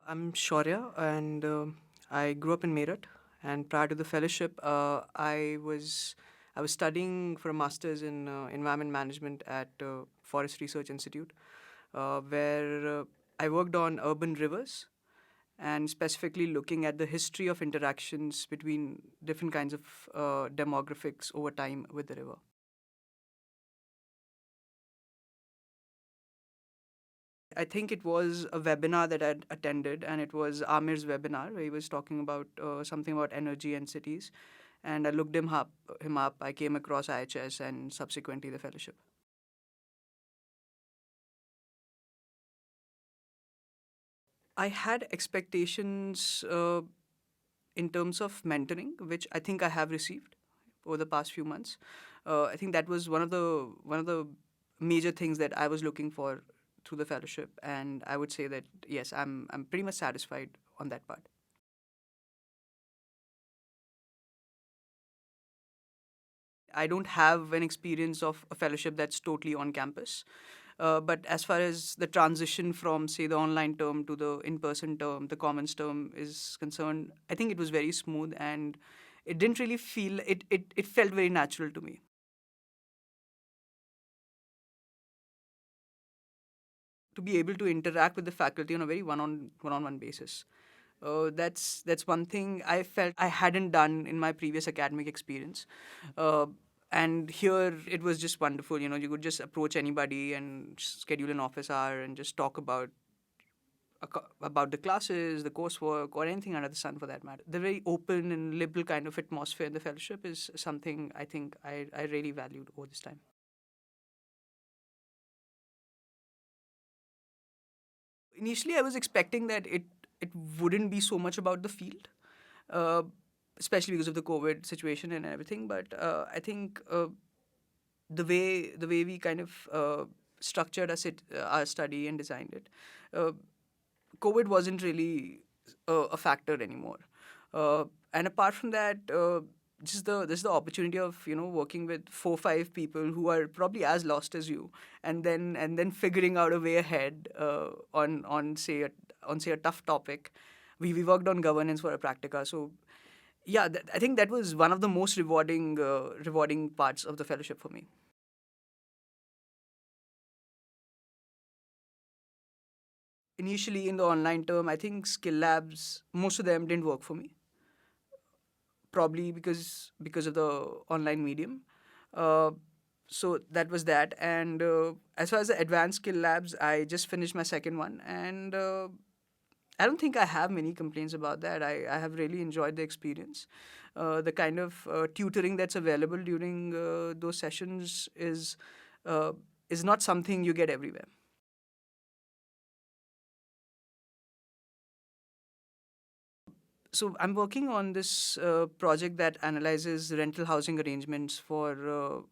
I'm Shaurya, and I grew up in Meerut. And prior to the fellowship, I was studying for a master's in environment management at Forest Research Institute, where I worked on urban rivers and specifically looking at the history of interactions between different kinds of demographics over time with the river. I think it was a webinar that I'd attended, and it was Amir's webinar where he was talking about something about energy and cities. And I looked him up. I came across IIHS and subsequently the fellowship. I had expectations in terms of mentoring, which I think I have received over the past few months. I think that was one of the major things that I was looking for through the fellowship, and I would say that yes, I'm pretty much satisfied on that part. I don't have an experience of a fellowship that's totally on campus. But as far as the transition from, say, the online term to the in person term, the commons term is concerned, I think it was very smooth and it didn't really feel, it felt very natural to me. To be able to interact with the faculty on a very one-on-one basis. That's one thing I felt I hadn't done in my previous academic experience. Uh, and here it was just wonderful. You could just approach anybody and schedule an office hour and just talk about the classes, the coursework, or anything under the sun for that matter. The very open and liberal kind of atmosphere in the fellowship is something I think I really valued over this time. Initially, I was expecting that it wouldn't be so much about the field, uh, especially because of the COVID situation and everything. But I think the way we kind of structured our study and designed it, uh, COVID wasn't really a factor anymore. And apart from that, just the opportunity of working with 4 5 people who are probably as lost as you, and then figuring out a way ahead on say a tough topic. We worked on governance for a practica, so yeah, I think that was one of the most rewarding parts of the fellowship for me. Initially in the online term, I think skill labs, most of them didn't work for me, probably because of the online medium. Uh, so that was that. And as far as the advanced skill labs, I just finished my second one, and I don't think I have many complaints about that. I have really enjoyed the experience. The kind of tutoring that's available during those sessions uh, is not something you get everywhere. So I'm working on this project that analyzes rental housing arrangements for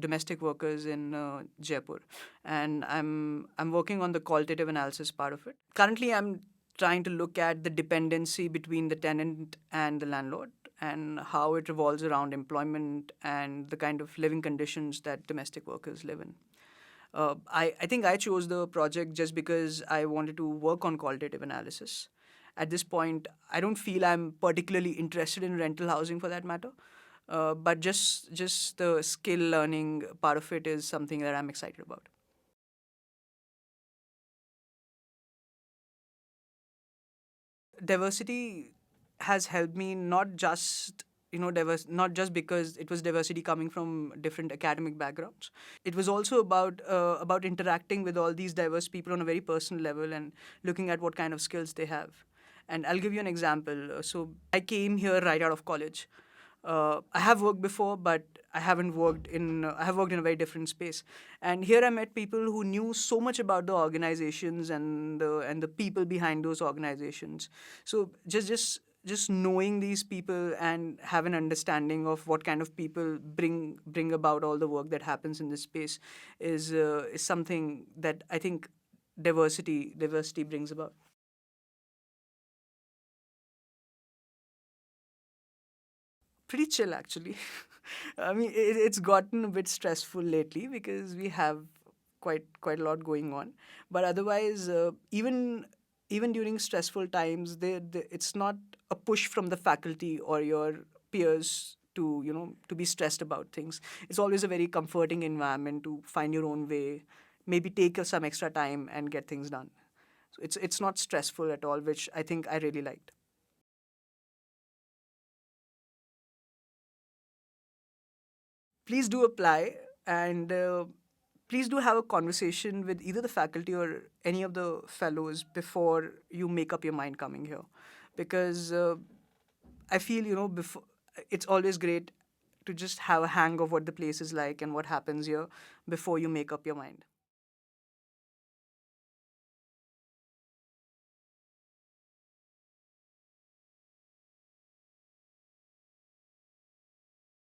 domestic workers in Jaipur, and I'm working on the qualitative analysis part of it. Currently, I'm trying to look at the dependency between the tenant and the landlord and how it revolves around employment and the kind of living conditions that domestic workers live in. I think I chose the project just because I wanted to work on qualitative analysis. At this point, I don't feel I'm particularly interested in rental housing for that matter, but just the skill learning part of it is something that I'm excited about. Diversity has helped me not just not just because it was diversity coming from different academic backgrounds. It was also about interacting with all these diverse people on a very personal level and looking at what kind of skills they have. And I'll give you an example. So I came here right out of college. I have worked before, but I have worked in a very different space. And here I met people who knew so much about the organizations and the people behind those organizations. So just knowing these people and have an understanding of what kind of people bring about all the work that happens in this space is something that I think diversity brings about. Pretty chill, actually. I mean, it's gotten a bit stressful lately because we have quite a lot going on. But otherwise, even even during stressful times, it's not a push from the faculty or your peers to, to be stressed about things. It's always a very comforting environment to find your own way, maybe take some extra time and get things done. So it's not stressful at all, which I think I really liked. Please do apply, and please do have a conversation with either the faculty or any of the fellows before you make up your mind coming here, because I feel, before, it's always great to just have a hang of what the place is like and what happens here before you make up your mind.